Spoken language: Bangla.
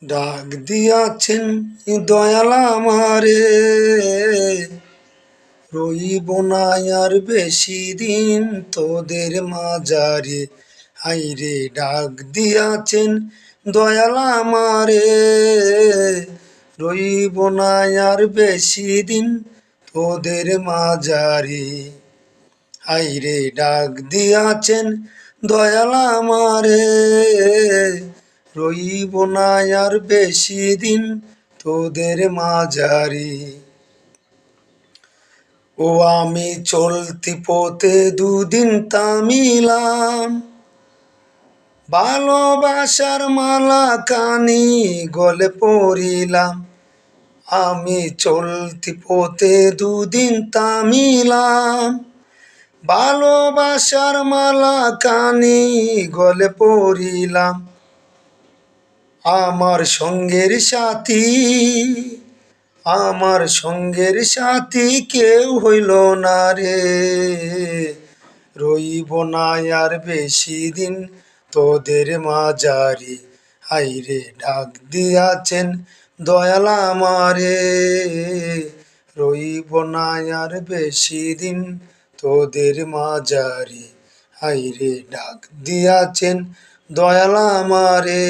ডাক দিয়াছেন দয়াল আমারে, রইব না আর বেশি দিন তোদের মাঝারে। হাইরে ডাক দিয়াছেন দয়াল আমারে, রইব না আর বেশি দিন তোদের মাঝারে। হাইরে ডাক দিয়াছেন দয়াল আমারে, রইব না আর বেশি দিন তোদের মাঝারে। ও আমি চলতি পথে দুদিন থামিলাম, ভালোবাসার মালা কানি গলে পড়িলাম। আমি চলতি পথে দুদিন থামিলাম, ভালোবাসার মালা কানি গলে পড়িলাম। আমার সঙ্গের সাথী, আমার সঙ্গের সাথী কেউ হইল না রে, রইব না আর বেশি দিন তোদের মাঝারে। হাইরে ডাক দিয়াছেন দয়াল আমারে, রইব না আর বেশি দিন তোদের মাঝারে। হাইরে ডাক দিয়াছেন দয়াল আমারে।